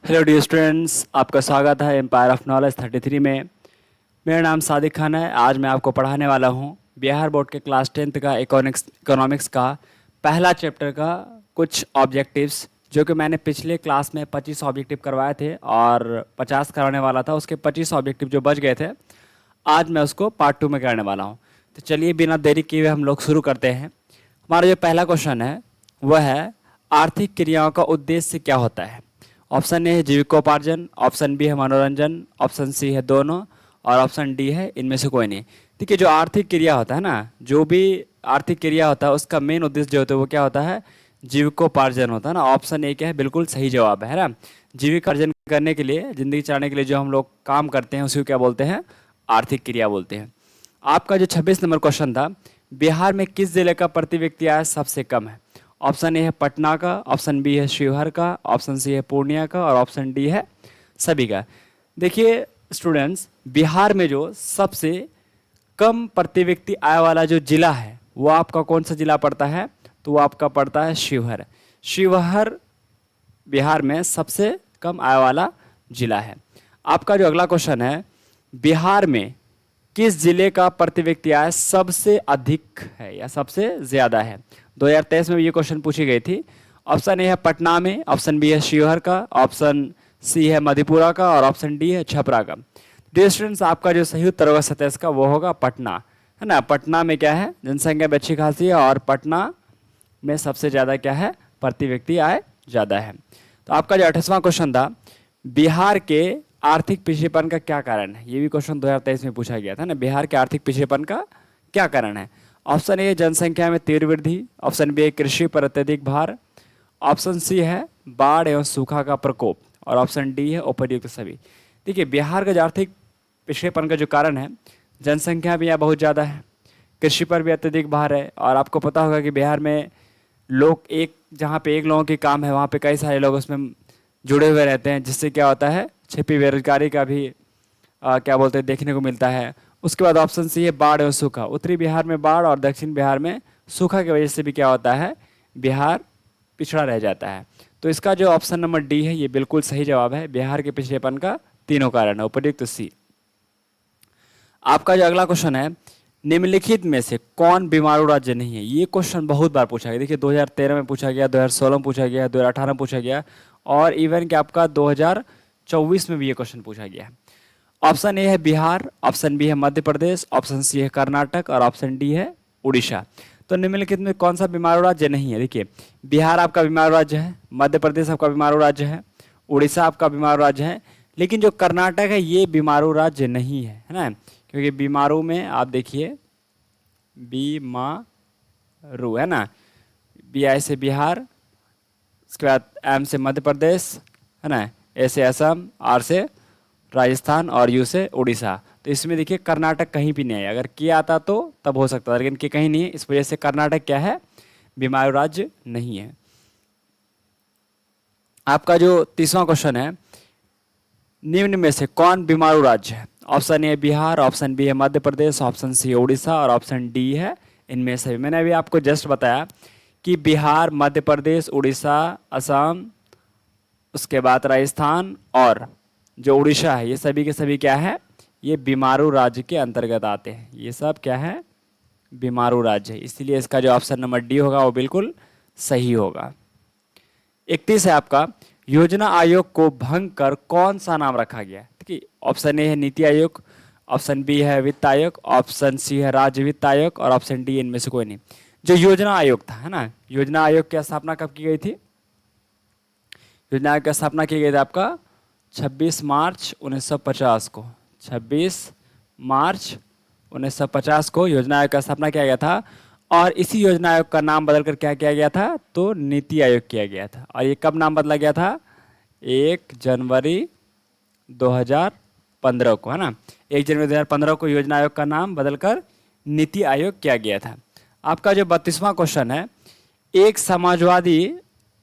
Hello dear students, आपका स्वागत है एम्पायर ऑफ नॉलेज 33 में। मेरा नाम सादिक खान है। आज मैं आपको पढ़ाने वाला हूँ बिहार बोर्ड के क्लास 10th का इकोनॉमिक्स का पहला चैप्टर का कुछ ऑब्जेक्टिव्स, जो कि मैंने पिछले क्लास में 25 ऑब्जेक्टिव करवाए थे और 50 कराने वाला था। उसके 25 ऑब्जेक्टिव जो बच गए थे, आज मैं उसको पार्ट 2 में करने वाला हूँ। तो चलिए बिना देरी किए हुए हम लोग शुरू करते हैं। हमारा जो पहला क्वेश्चन है वह है, आर्थिक क्रियाओं का उद्देश्य क्या होता है। ऑप्शन ए है जीविकोपार्जन, ऑप्शन बी है मनोरंजन, ऑप्शन सी है दोनों, और ऑप्शन डी है इनमें से कोई नहीं। ठीक है, जो आर्थिक क्रिया होता है ना, जो भी आर्थिक क्रिया होता है उसका मेन उद्देश्य जो होता है वो क्या होता है, जीविकोपार्जन होता है ना। ऑप्शन ए क्या है, बिल्कुल सही जवाब है ना। जीविकोपार्जन करने के लिए, जिंदगी चलाने के लिए जो हम लोग काम करते हैं उसी को क्या बोलते हैं, आर्थिक क्रिया बोलते हैं। आपका जो 26 नंबर क्वेश्चन था, बिहार में किस जिले का प्रति व्यक्ति आय सबसे कम है। ऑप्शन ए है पटना का, ऑप्शन बी है शिवहर का, ऑप्शन सी है पूर्णिया का, और ऑप्शन डी है सभी का। देखिए स्टूडेंट्स, बिहार में जो सबसे कम प्रति व्यक्ति आय वाला जो जिला है वो आपका कौन सा जिला पड़ता है, तो वो आपका पड़ता है शिवहर। शिवहर बिहार में सबसे कम आय वाला जिला है। आपका जो अगला क्वेश्चन है, बिहार में किस जिले का प्रति व्यक्ति आय सबसे अधिक है या सबसे ज्यादा है। 2023 में भी ये क्वेश्चन पूछी गई थी। ऑप्शन ए है पटना में, ऑप्शन बी है शिवहर का, ऑप्शन सी है मधेपुरा का, और ऑप्शन डी है छपरा का। डियर स्टूडेंट्स, आपका जो सही उत्तर होगा 27 का वो होगा पटना, है ना। पटना में क्या है, जनसंख्या भी अच्छी खासी है और पटना में सबसे ज़्यादा क्या है, प्रति व्यक्ति आय ज़्यादा है। तो आपका जो 28वां क्वेश्चन था, बिहार के आर्थिक पिछड़ेपन का क्या कारण है। ये भी क्वेश्चन 2023 में पूछा गया था ना, बिहार के आर्थिक पिछड़ेपन का क्या कारण है। ऑप्शन ए जनसंख्या में तीव्र वृद्धि, ऑप्शन बी कृषि पर अत्यधिक भार, ऑप्शन सी है बाढ़ एवं सूखा का प्रकोप, और ऑप्शन डी है उपर्युक्त सभी। देखिए बिहार का जो आर्थिक पिछड़ेपन का जो कारण है, जनसंख्या भी यहाँ बहुत ज़्यादा है, कृषि पर भी अत्यधिक भार है, और आपको पता होगा कि बिहार में लोग एक जहाँ पे एक लोगों की काम है वहाँ पे कई सारे लोग उसमें जुड़े हुए रहते हैं, जिससे क्या होता है, छिपी बेरोजगारी का भी क्या बोलते हैं देखने को मिलता है। उसके बाद ऑप्शन सी है बाढ़ एवं सूखा। उत्तरी बिहार में बाढ़ और दक्षिण बिहार में सूखा की वजह से भी क्या होता है, बिहार पिछड़ा रह जाता है। तो इसका जो ऑप्शन नंबर डी है ये बिल्कुल सही जवाब है। बिहार के पिछड़ेपन का तीनों कारण है, उपयुक्त सी। आपका जो अगला क्वेश्चन है, निम्नलिखित में से कौन बीमारू राज्य नहीं है। ये क्वेश्चन बहुत बार पूछा गया। देखिए 2013 में पूछा गया, 2016 में पूछा गया, 2018 में पूछा गया, और इवन कि आपका 2024 में भी ये क्वेश्चन पूछा गया है। ऑप्शन ए है बिहार, ऑप्शन बी है मध्य प्रदेश, ऑप्शन सी है कर्नाटक, और ऑप्शन डी है उड़ीसा। तो निम्नलिखित में कौन सा बीमारू राज्य नहीं है। देखिए बिहार आपका बीमारू राज्य है, मध्य प्रदेश आपका बीमारू राज्य है, उड़ीसा आपका बीमारू राज्य है, लेकिन जो कर्नाटक है ये बीमारू राज्य नहीं है, है ना। क्योंकि बीमारू में आप देखिए बीमारू है ना, बी आई से बिहार, उसके बाद एम से मध्य प्रदेश, है ना, ए से असम, आर से राजस्थान, और यू से उड़ीसा। तो इसमें देखिए कर्नाटक कहीं भी नहीं है। अगर किया आता तो तब हो सकता था, लेकिन कि कहीं नहीं है, इस वजह से कर्नाटक क्या है, बीमारू राज्य नहीं है। आपका जो 30वां क्वेश्चन है, निम्न में से कौन बीमारू राज्य है। Option A Bihar, option B है मध्य प्रदेश, ऑप्शन सी है उड़ीसा, और ऑप्शन डी है इनमें से। मैंने अभी आपको जस्ट बताया कि बिहार, मध्य प्रदेश, उड़ीसा, असम, उसके बाद राजस्थान और जो उड़ीसा है, ये सभी के सभी क्या है, ये बीमारू राज्य के अंतर्गत आते हैं। ये सब क्या है, बीमारू राज्य है। इसलिए इसका जो ऑप्शन नंबर डी होगा वो बिल्कुल सही होगा। 31 है आपका, योजना आयोग को भंग कर कौन सा नाम रखा गया है। देखिए ऑप्शन ए है नीति आयोग, ऑप्शन बी है वित्त आयोग, ऑप्शन सी है राज्य वित्त आयोग, और ऑप्शन डी इनमें से कोई नहीं। जो योजना आयोग था, है ना, योजना आयोग की स्थापना कब की गई थी। योजना आयोग की स्थापना की गई थी आपका 26 मार्च 1950 को। 26 मार्च 1950 को योजना आयोग का स्थापना किया गया था, और इसी योजना आयोग का नाम बदलकर क्या किया गया था, तो नीति आयोग किया गया था। और ये कब नाम बदला गया था, 1 जनवरी 2015 को, है ना। 1 जनवरी 2015 को योजना आयोग का नाम बदलकर नीति आयोग किया गया था। आपका जो 32वां क्वेश्चन है, एक समाजवादी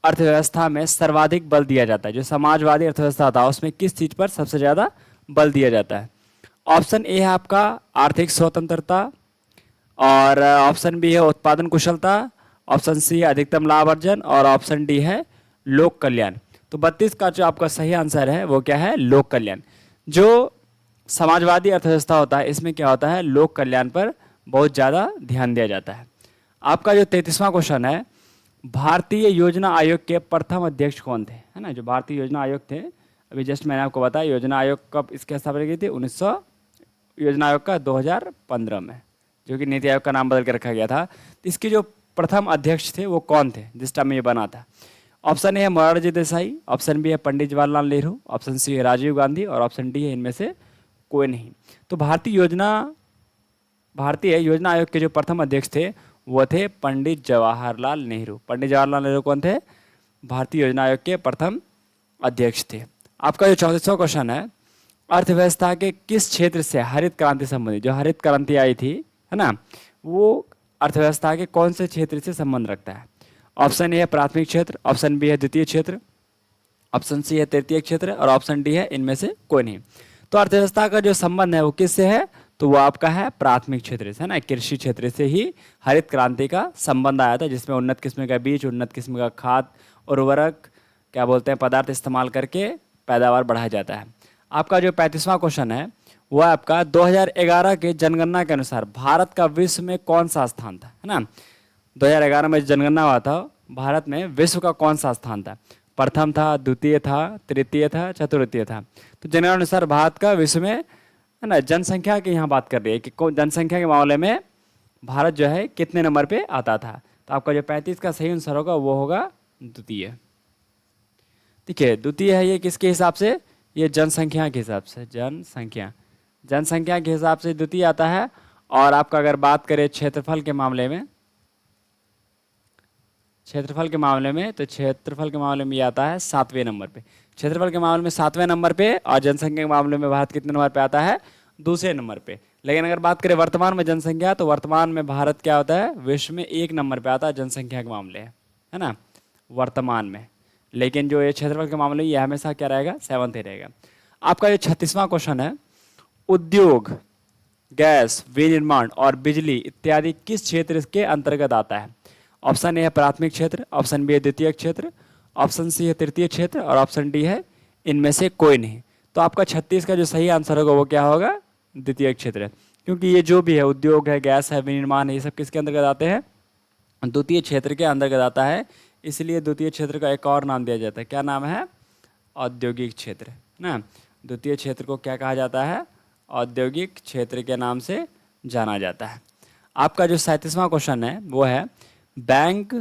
अर्थव्यवस्था में सर्वाधिक बल दिया जाता है। जो समाजवादी अर्थव्यवस्था था उसमें किस चीज़ पर सबसे ज़्यादा बल दिया जाता है। ऑप्शन ए है आपका आर्थिक स्वतंत्रता, और ऑप्शन बी है उत्पादन कुशलता, ऑप्शन सी है अधिकतम लाभ अर्जन, और ऑप्शन डी है लोक कल्याण। तो 32 का जो आपका सही आंसर है वो क्या है, लोक कल्याण। जो समाजवादी अर्थव्यवस्था होता है इसमें क्या होता है, लोक कल्याण पर बहुत ज़्यादा ध्यान दिया जाता है। आपका जो 33वां क्वेश्चन है, भारतीय योजना आयोग के प्रथम अध्यक्ष कौन थे, है ना। जो भारतीय योजना आयोग थे, अभी जस्ट मैंने आपको बताया योजना आयोग कब इसकी स्थापना की थी, 1900 योजना आयोग का 2015 में, जो कि नीति आयोग का नाम बदल के रखा गया था। तो इसके जो प्रथम अध्यक्ष थे वो कौन थे जिस टाइम में ये बना था। ऑप्शन ए है मोरारजी देसाई, ऑप्शन बी है पंडित जवाहरलाल नेहरू, ऑप्शन सी है राजीव गांधी और ऑप्शन डी है इनमें से कोई नहीं। तो भारतीय योजना आयोग के जो प्रथम अध्यक्ष थे वो थे पंडित जवाहरलाल नेहरू। पंडित जवाहरलाल नेहरू कौन थे, भारतीय योजना आयोग के प्रथम अध्यक्ष थे। आपका जो 34वां क्वेश्चन है, अर्थव्यवस्था के किस क्षेत्र से हरित क्रांति संबंधित, जो हरित क्रांति आई थी, है ना, वो अर्थव्यवस्था के कौन से क्षेत्र से संबंध रखता है। ऑप्शन ए है प्राथमिक क्षेत्र, ऑप्शन बी है द्वितीय क्षेत्र, ऑप्शन सी है तृतीय क्षेत्र और ऑप्शन डी है इनमें से कोई नहीं। तो अर्थव्यवस्था का जो संबंध है वो किससे है, तो वो आपका है प्राथमिक क्षेत्र से, है ना। कृषि क्षेत्र से ही हरित क्रांति का संबंध आया था, जिसमें उन्नत किस्म का बीज, उन्नत किस्म का खाद, उर्वरक, क्या बोलते हैं, पदार्थ इस्तेमाल करके पैदावार बढ़ाया जाता है। आपका जो 35वां क्वेश्चन है वो आपका 2011 के जनगणना के अनुसार भारत का विश्व में कौन सा स्थान था, है ना। 2011 में जनगणना हुआ था, भारत में विश्व का कौन सा स्थान था, प्रथम था, द्वितीय था, तृतीय था, चतुर्थीय था। तो जनगणना अनुसार भारत का विश्व में, है ना, जनसंख्या की यहाँ बात कर रही है कि जनसंख्या के मामले में भारत जो है कितने नंबर पे आता था। तो आपका जो 35 का सही आंसर होगा वो होगा द्वितीय। ठीक है, द्वितीय है ये किसके हिसाब से, ये जनसंख्या के हिसाब से, जनसंख्या के हिसाब से द्वितीय आता है। और आपका अगर बात करें क्षेत्रफल के मामले में, तो क्षेत्रफल के मामले में ये आता है 7वें नंबर पे। क्षेत्रफल के मामले में 7वें नंबर पे और जनसंख्या के मामले में भारत कितने नंबर पे आता है, दूसरे नंबर पे। लेकिन अगर बात करें वर्तमान में जनसंख्या, तो वर्तमान में भारत क्या होता है, विश्व में 1 नंबर पे आता है जनसंख्या के मामले, है ना, वर्तमान में। लेकिन जो ये क्षेत्रफल के मामले ये हमेशा क्या रहेगा, 7th ही रहेगा। आपका ये 36वां क्वेश्चन है, उद्योग, गैस, विनिर्माण और बिजली इत्यादि किस क्षेत्र के अंतर्गत आता है। ऑप्शन ए है प्राथमिक क्षेत्र, ऑप्शन बी है द्वितीय क्षेत्र, ऑप्शन सी है तृतीय क्षेत्र और ऑप्शन डी है इनमें से कोई नहीं। तो आपका 36 का जो सही आंसर होगा वो क्या होगा, द्वितीय क्षेत्र। क्योंकि ये जो भी है, उद्योग है, गैस है, विनिर्माण है, ये सब किसके अंतर्गत आते हैं, द्वितीय क्षेत्र के अंतर्गत आता है। इसलिए द्वितीय क्षेत्र का एक और नाम दिया जाता है, क्या नाम है, औद्योगिक क्षेत्र, ना। द्वितीय क्षेत्र को क्या कहा जाता है, औद्योगिक क्षेत्र के नाम से जाना जाता है। आपका जो 37वां क्वेश्चन है वो है, बैंक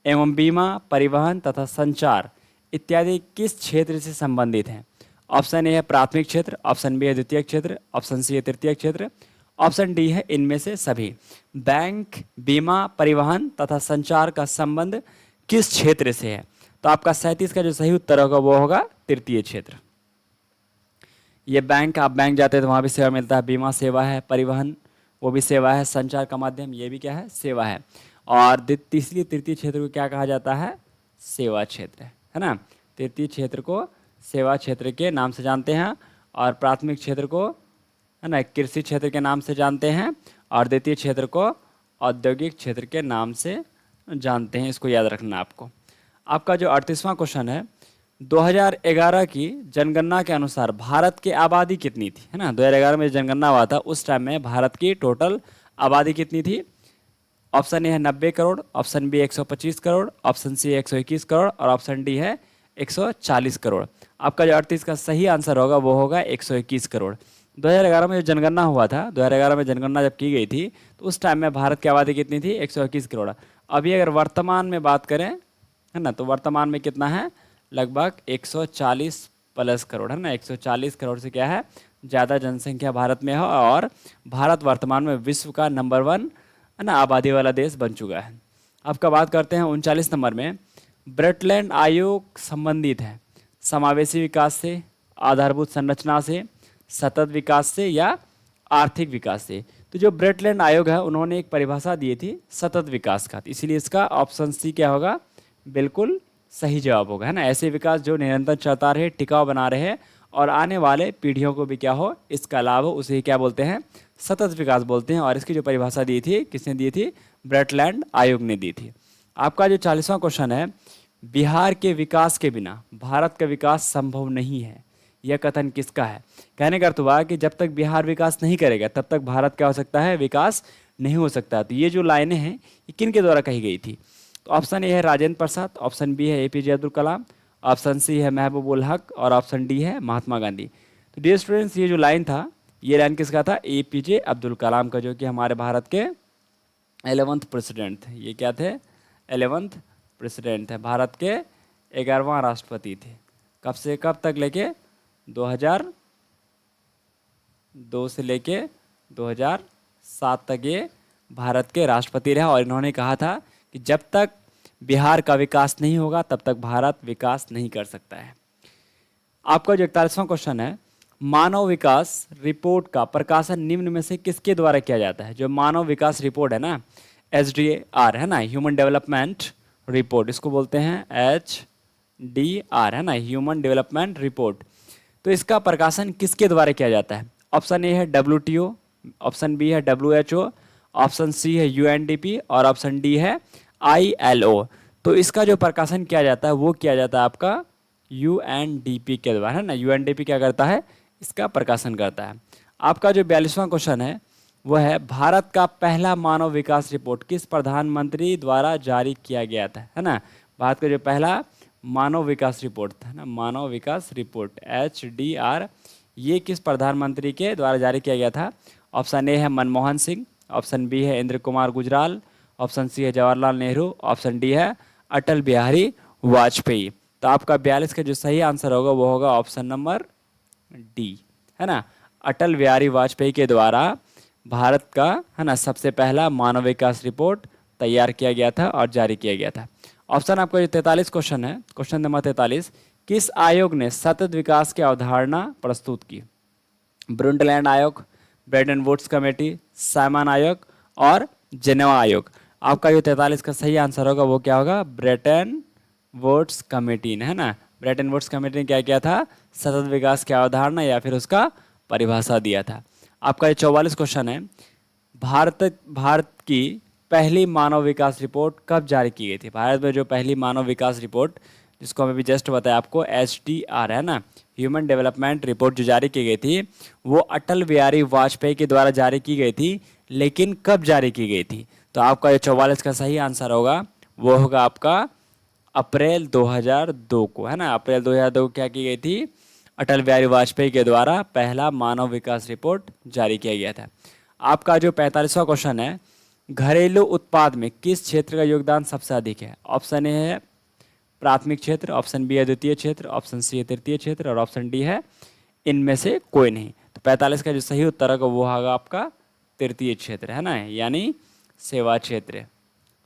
एवं बीमा, परिवहन तथा संचार इत्यादि किस क्षेत्र से संबंधित हैं। ऑप्शन ए है प्राथमिक क्षेत्र, ऑप्शन बी है द्वितीय क्षेत्र, ऑप्शन सी है तृतीय क्षेत्र, ऑप्शन डी है इनमें से सभी। बैंक, बीमा, परिवहन तथा संचार का संबंध किस क्षेत्र से है। तो आपका 37 का जो सही उत्तर होगा वो होगा तृतीय क्षेत्र। ये बैंक, आप बैंक जाते हैं तो वहाँ भी सेवा मिलता है, बीमा सेवा है, परिवहन वो भी सेवा है, संचार का माध्यम ये भी क्या है, सेवा है। और तीसरी तृतीय क्षेत्र को क्या कहा जाता है, सेवा क्षेत्र, है ना। तृतीय क्षेत्र को सेवा क्षेत्र के नाम से जानते हैं और प्राथमिक क्षेत्र को, है ना, कृषि क्षेत्र के नाम से जानते हैं और द्वितीय क्षेत्र को औद्योगिक क्षेत्र के नाम से जानते हैं। इसको याद रखना आपको। आपका जो 38वां क्वेश्चन है, 2011 की जनगणना के अनुसार भारत की आबादी कितनी थी, है ना। 2011 में जनगणना हुआ था, उस टाइम में भारत की टोटल आबादी कितनी थी। ऑप्शन ए है 90 crore, option B 125 crore, option C 121 crore और ऑप्शन डी है 140 करोड़। आपका जो 38 का सही आंसर होगा वो होगा 121 करोड़। 2011 में जो जनगणना हुआ था, 2011 में जनगणना जब की गई थी तो उस टाइम में भारत की आबादी कितनी थी, 121 करोड़। अभी अगर वर्तमान में बात करें, है ना, तो वर्तमान में कितना है, लगभग 140 प्लस करोड़, है ना। 140 करोड़ से क्या है, ज़्यादा जनसंख्या भारत में है और भारत वर्तमान में विश्व का नंबर 1, है ना, आबादी वाला देश बन चुका है। आपका बात करते हैं 39 नंबर में, ब्रटलैंड आयोग संबंधित है समावेशी विकास से, आधारभूत संरचना से, सतत विकास से या आर्थिक विकास से। तो जो ब्रटलैंड आयोग है उन्होंने एक परिभाषा दी थी सतत विकास का, इसीलिए इसका ऑप्शन सी क्या होगा, बिल्कुल सही जवाब होगा, है ना। ऐसे विकास जो निरंतर चलता रहे, टिकाऊ बना रहे और आने वाले पीढ़ियों को भी क्या हो, इसका लाभ हो, उसे क्या बोलते हैं, सतत विकास बोलते हैं। और इसकी जो परिभाषा दी थी, किसने दी थी, ब्रटलैंड आयोग ने दी थी। आपका जो 40वां क्वेश्चन है, बिहार के विकास के बिना भारत का विकास संभव नहीं है। यह कथन किसका है? कहने का अर्थ हुआ कि जब तक बिहार विकास नहीं करेगा तब तक भारत क्या हो सकता है? विकास नहीं हो सकता। तो ये जो लाइनें हैं ये किन के द्वारा कही गई थी? तो ऑप्शन ए है राजेंद्र प्रसाद, ऑप्शन बी है APJ Abdul Kalam, option C है महबूब उल हक और ऑप्शन डी है महात्मा गांधी। तो डियर स्टूडेंट्स, ये जो लाइन था ये लाइन किसका था? एपीजे अब्दुल कलाम का, जो कि हमारे भारत के 11th प्रेसिडेंट थे। ये क्या थे? 11th प्रेसिडेंट थे, भारत के 11वां राष्ट्रपति थे। कब से कब तक लेके? 2002 से लेके 2007 तक ये भारत के राष्ट्रपति रहे। और इन्होंने कहा था कि जब तक बिहार का विकास नहीं होगा तब तक भारत विकास नहीं कर सकता है। आपका जो 41वां क्वेश्चन है, मानव विकास रिपोर्ट का प्रकाशन निम्न में से किसके द्वारा किया जाता है? जो मानव विकास रिपोर्ट है ना, HDR है ना, ह्यूमन डेवलपमेंट रिपोर्ट, इसको बोलते हैं HDR है ना, ह्यूमन डेवलपमेंट रिपोर्ट। तो इसका प्रकाशन किसके द्वारा किया जाता है? ऑप्शन ए है WTO, ऑप्शन बी है WHO, ऑप्शन सी है UNDP और ऑप्शन डी है ILO। तो इसका जो प्रकाशन किया जाता है वो किया जाता है आपका UNDP के द्वारा, है ना। UNDP क्या करता है? इसका प्रकाशन करता है। आपका जो 42वां क्वेश्चन है वह है, भारत का पहला मानव विकास रिपोर्ट किस प्रधानमंत्री द्वारा जारी किया गया था? है ना, भारत का जो पहला मानव विकास रिपोर्ट था ना, मानव विकास रिपोर्ट HDR, ये किस प्रधानमंत्री के द्वारा जारी किया गया था? ऑप्शन ए है मनमोहन सिंह, ऑप्शन बी है इंद्र कुमार गुजराल, ऑप्शन सी है जवाहरलाल नेहरू, ऑप्शन डी है अटल बिहारी वाजपेयी। तो आपका 42 का जो सही आंसर होगा वो होगा ऑप्शन नंबर डी, है ना, अटल बिहारी वाजपेयी के द्वारा भारत का, है ना, सबसे पहला मानव विकास रिपोर्ट तैयार किया गया था और जारी किया गया था। ऑप्शन आपका जो 43 क्वेश्चन है, क्वेश्चन नंबर 43, किस आयोग ने सतत विकास की अवधारणा प्रस्तुत की? ब्रुंडलैंड आयोग, ब्रेडन वुड्स कमेटी, साइमन आयोग और जेनेवा आयोग। आपका जो 43 का सही आंसर होगा वो क्या होगा? ब्रेटन वुड्स कमेटी ने, है ना, ब्रेटन वुड्स कमेटी ने क्या किया था? सतत विकास की अवधारणा या फिर उसका परिभाषा दिया था। आपका ये 44 क्वेश्चन है, भारत की पहली मानव विकास रिपोर्ट कब जारी की गई थी? भारत में जो पहली मानव विकास रिपोर्ट, जिसको हमें भी जस्ट बताया आपको, HDR है ना, ह्यूमन डेवलपमेंट रिपोर्ट, जो जारी की गई थी वो अटल बिहारी वाजपेयी के द्वारा जारी की गई थी। लेकिन कब जारी की गई थी? तो आपका ये 44 का सही आंसर होगा वो होगा आपका अप्रैल 2002 को, है ना। अप्रैल 2002 को क्या की गई थी? अटल बिहारी वाजपेयी के द्वारा पहला मानव विकास रिपोर्ट जारी किया गया था। आपका जो 45वां क्वेश्चन है, घरेलू उत्पाद में किस क्षेत्र का योगदान सबसे अधिक है? ऑप्शन ए है प्राथमिक क्षेत्र, ऑप्शन बी है द्वितीय क्षेत्र, ऑप्शन सी है तृतीय क्षेत्र और ऑप्शन डी है इनमें से कोई नहीं। तो 45 का जो सही उत्तर होगा वो होगा आपका तृतीय क्षेत्र, है ना, यानी सेवा क्षेत्र।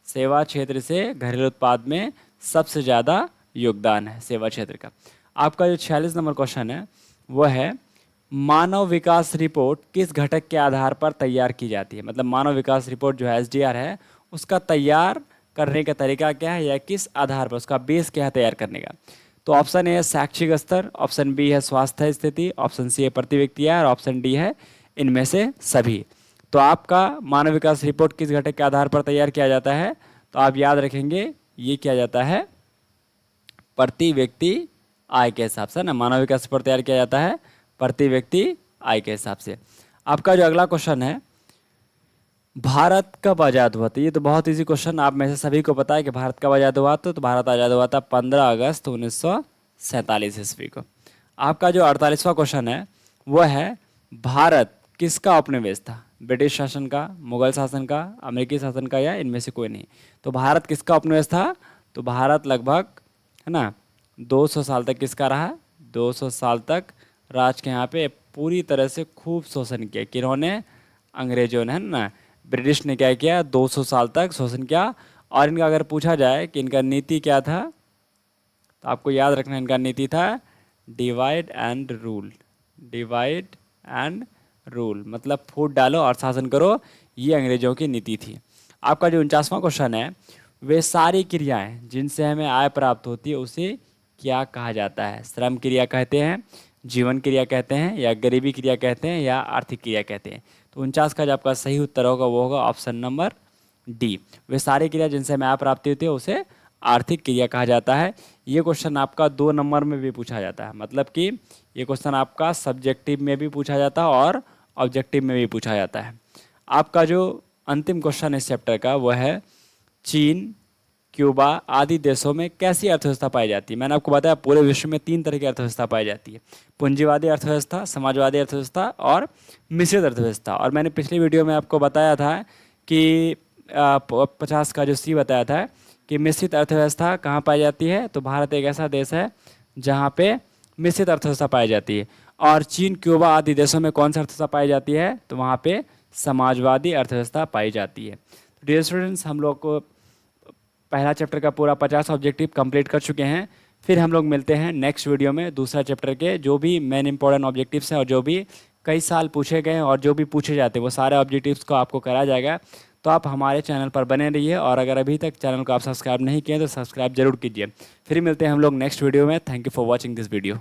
सेवा क्षेत्र से घरेलू उत्पाद में सबसे ज़्यादा योगदान है सेवा क्षेत्र का। आपका जो 46 नंबर क्वेश्चन है वह है, मानव विकास रिपोर्ट किस घटक के आधार पर तैयार की जाती है? मतलब मानव विकास रिपोर्ट जो है HDR है उसका तैयार करने का तरीका क्या है या किस आधार पर, उसका बेस क्या है तैयार करने का? तो ऑप्शन ए है शैक्षिक स्तर, ऑप्शन बी है स्वास्थ्य स्थिति, ऑप्शन सी है प्रति व्यक्ति आय और ऑप्शन डी है इनमें से सभी। तो आपका मानव विकास रिपोर्ट किस घटक के आधार पर तैयार किया जाता है? तो आप याद रखेंगे ये किया जाता है प्रति व्यक्ति आय के हिसाब से, ना, मानव विकास रिपोर्ट तैयार किया जाता है प्रति व्यक्ति आय के हिसाब से। आपका जो अगला क्वेश्चन है, भारत कब आज़ाद हुआ था? ये तो बहुत इजी क्वेश्चन, आप में से सभी को पता है कि भारत कब आज़ाद हुआ था। तो भारत आज़ाद हुआ था 15 अगस्त 1947 ईस्वी को। आपका जो 48वां क्वेश्चन है वह है, भारत किसका उपनिवेश था? ब्रिटिश शासन का, मुगल शासन का, अमेरिकी शासन का या इनमें से कोई नहीं? तो भारत किसका उपनिवेश था? तो भारत लगभग, है ना, 200 साल तक किसका रहा? 200 साल तक राज के यहाँ पे पूरी तरह से खूब शोषण किया। किन्होंने? अंग्रेजों ने, है ना, ब्रिटिश ने क्या किया? 200 साल तक शोषण किया। और इनका अगर पूछा जाए कि इनका नीति क्या था, तो आपको याद रखना इनका नीति था divide and rule. Divide and rule मतलब फूट डालो और शासन करो, ये अंग्रेजों की नीति थी। आपका जो 49वां क्वेश्चन है, वे सारी क्रियाएं जिनसे हमें आय प्राप्त होती है उसे क्या कहा जाता है? श्रम क्रिया कहते हैं, जीवन क्रिया कहते हैं या गरीबी क्रिया कहते हैं या आर्थिक क्रिया कहते हैं? तो 49 का जो आपका सही उत्तर होगा वो होगा ऑप्शन नंबर डी। वे सारी क्रिया जिनसे हमें आय प्राप्ति होती है उसे आर्थिक क्रिया कहा जाता है। ये क्वेश्चन आपका 2 नंबर में भी पूछा जाता है, मतलब कि ये क्वेश्चन आपका सब्जेक्टिव में भी पूछा जाता है और ऑब्जेक्टिव में भी पूछा जाता है। आपका जो अंतिम क्वेश्चन इस चैप्टर का वो है चीन, क्यूबा आदि देशों में कैसी अर्थव्यवस्था पाई जाती है। मैंने आपको बताया पूरे विश्व में 3 तरह की अर्थव्यवस्था पाई जाती है, पूंजीवादी अर्थव्यवस्था, समाजवादी अर्थव्यवस्था और मिश्रित अर्थव्यवस्था। और मैंने पिछली वीडियो में आपको बताया था कि 50 का जो सी बताया था कि मिश्रित अर्थव्यवस्था कहाँ पाई जाती है, तो भारत एक ऐसा देश है जहाँ पे मिश्रित अर्थव्यवस्था पाई जाती है। और चीन, क्यूबा आदि देशों में कौन सी अर्थव्यवस्था पाई जाती है, तो वहाँ पे समाजवादी अर्थव्यवस्था पाई जाती है। तो डियर स्टूडेंट्स, हम लोग को पहला चैप्टर का पूरा 50 ऑब्जेक्टिव कंप्लीट कर चुके हैं। फिर हम लोग मिलते हैं नेक्स्ट वीडियो में दूसरा चैप्टर के जो भी मेन इंपॉर्टेंट ऑब्जेक्टिव्स हैं और जो भी कई साल पूछे गए हैं और जो भी पूछे जाते हैं वो सारे ऑब्जेक्टिव्स को आपको कराया जाएगा। तो आप हमारे चैनल पर बने रहिए और अगर अभी तक चैनल को आप सब्सक्राइब नहीं किए तो सब्सक्राइब जरूर कीजिए। फिर मिलते हैं हम लोग नेक्स्ट वीडियो में। Thank you for watching this video.